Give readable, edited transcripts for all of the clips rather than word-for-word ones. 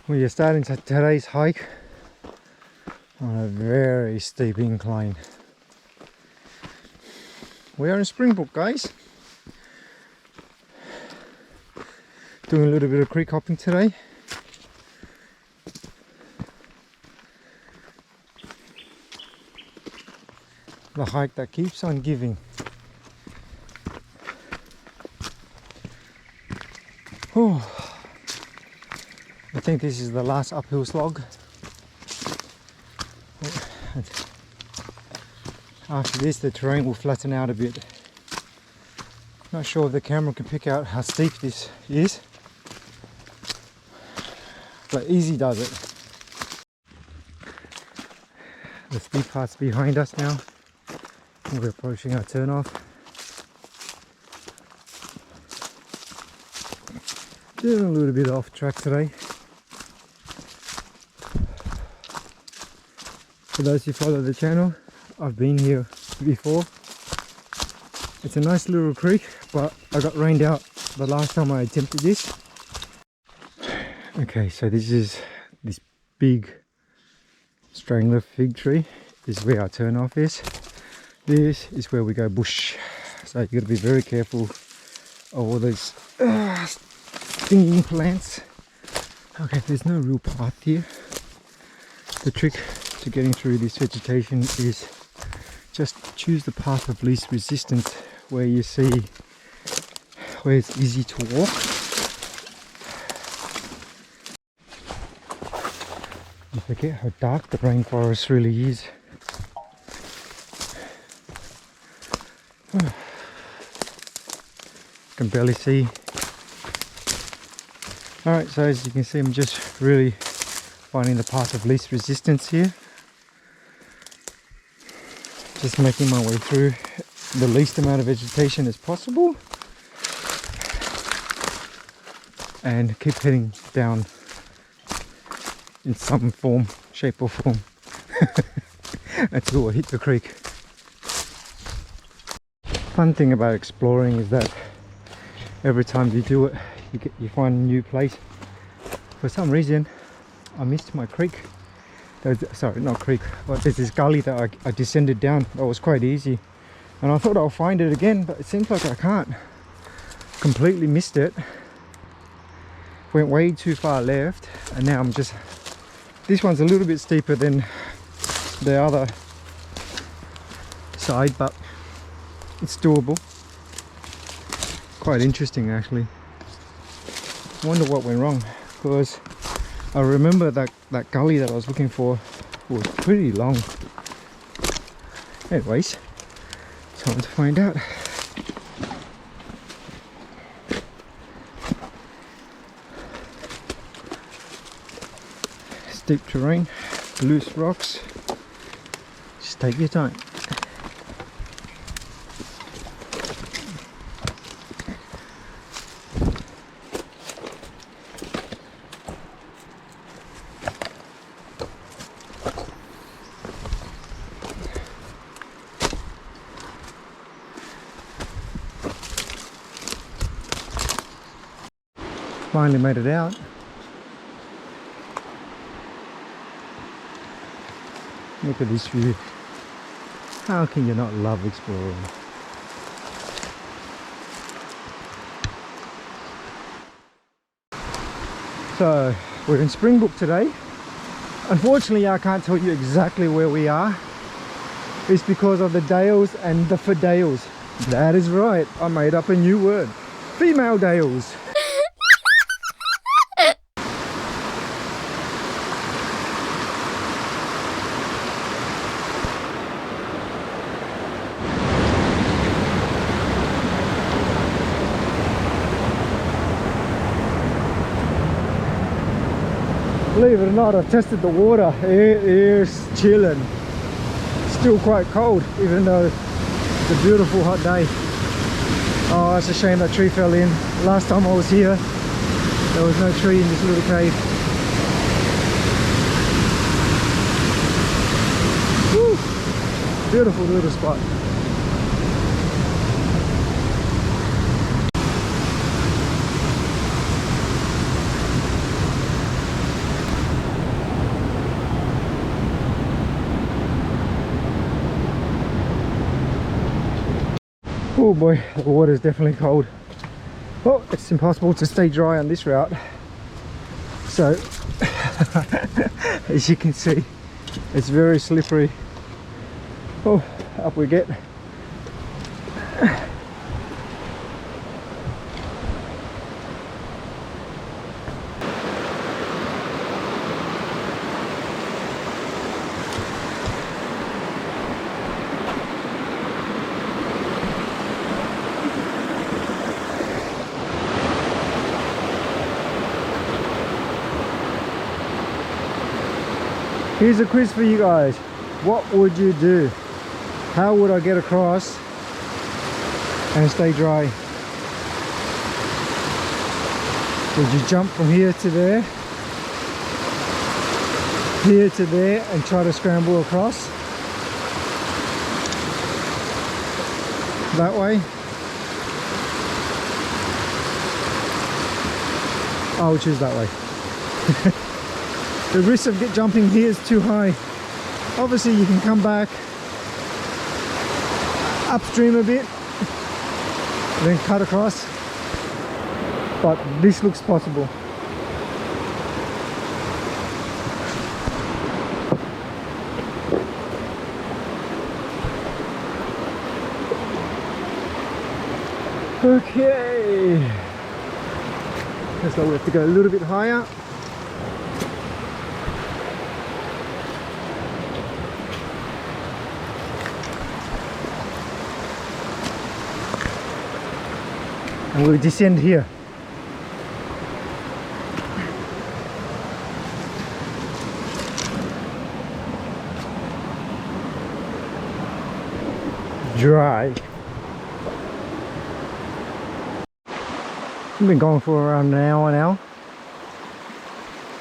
We are starting today's hike on a very steep incline. We are in Springbrook, guys. Doing a little bit of creek hopping today. The hike that keeps on giving. Oh, I think this is the last uphill slog. After this, the terrain will flatten out a bit. Not sure if the camera can pick out how steep this is, but easy does it. The steep part's behind us now. We're approaching our turnoff. Doing a little bit off track today. For those who follow the channel, I've been here before. It's a nice little creek, but I got rained out the last time I attempted this. Okay, so this big strangler fig tree is where our turnoff is. This is where we go bush, so you got to be very careful of all these stinging plants. Okay, there's no real path here. The trick to getting through this vegetation is just choose the path of least resistance, where you see where it's easy to walk. You forget how dark the rainforest really is. Can barely see. Alright, so as you can see, I'm just really finding the path of least resistance here. Just making my way through the least amount of vegetation as possible. And keep heading down in some form, shape or form until I hit the creek. Fun thing about exploring is that every time you do it, you find a new place. For some reason, I missed my creek. Sorry, not creek, but there's this gully that I descended down. That was quite easy, and I thought I'll find it again, but it seems like I can't. Completely missed it. Went way too far left, and now I'm just. This one's a little bit steeper than the other side, but it's doable. Quite interesting, actually. I wonder what went wrong, because I remember that gully that I was looking for was pretty long. Anyways, time to find out. Steep terrain, loose rocks. Just take your time. Finally made it out. Look at this view. How can you not love exploring? So we're in Springbrook today. Unfortunately, I can't tell you exactly where we are. It's because of the dales and the fidales. That is right, I made up a new word. Female dales. Believe it or not, I've tested the water. It is chilling. Still quite cold, even though it's a beautiful hot day. Oh, it's a shame that tree fell in. Last time I was here, there was no tree in this little cave. Woo! Beautiful little spot. Oh boy, the water is definitely cold. Well, it's impossible to stay dry on this route. So, as you can see, it's very slippery. Oh, up we get. Here's a quiz for you guys. What would you do? How would I get across and stay dry? Would you jump from here to there, and try to scramble across that way? I would choose that way. The risk of jumping here is too high. Obviously you can come back upstream a bit, then cut across, but this looks possible. Okay, so we have to go a little bit higher. And we'll descend here. Dry. We've been going for around an hour now.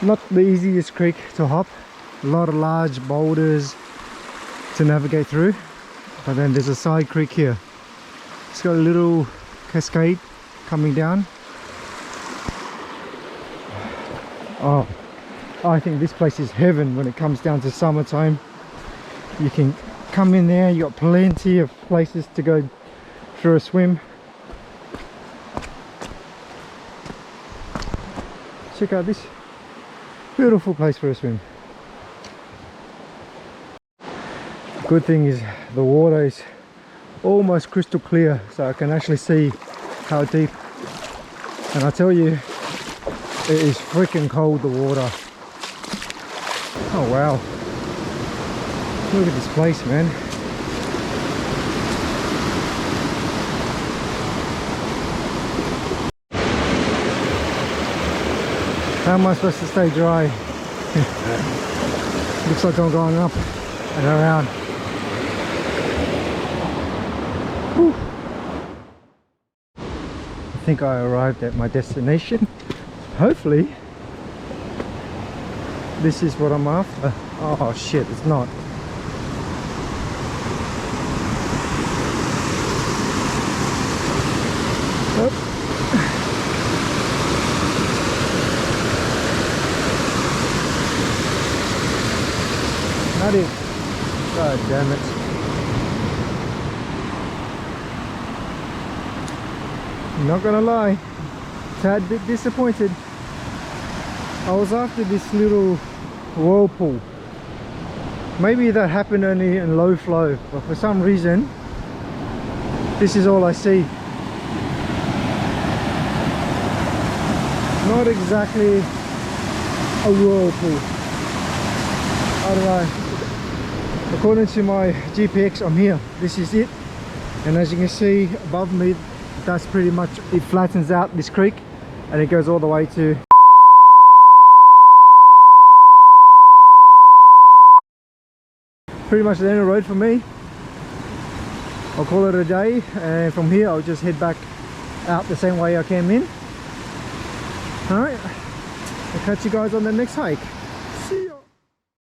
Not the easiest creek to hop. A lot of large boulders to navigate through. But then there's a side creek here. It's got a little cascade coming down. Oh, I think this place is heaven when it comes down to summertime. You can come in there, you got plenty of places to go for a swim. Check out this beautiful place for a swim. Good thing is the water is almost crystal clear, so I can actually see how deep. And I tell you, it is freaking cold, the water. Oh wow, look at this place, man. How am I supposed to stay dry? Looks like I'm going up and around. Whew. I think I arrived at my destination. Hopefully this is what I'm after. Oh shit, it's not. Oh. Not it. God damn it. I'm not gonna lie, tad bit disappointed. I was after this little whirlpool. Maybe that happened only in low flow, but for some reason this is all I see. Not exactly a whirlpool. I don't know. According to my GPX, I'm here. This is it. And as you can see above me, that's pretty much, it flattens out this creek and it goes all the way to pretty much the end of the road for me. I'll call it a day, and from here I'll just head back out the same way I came in. Alright, I'll catch you guys on the next hike.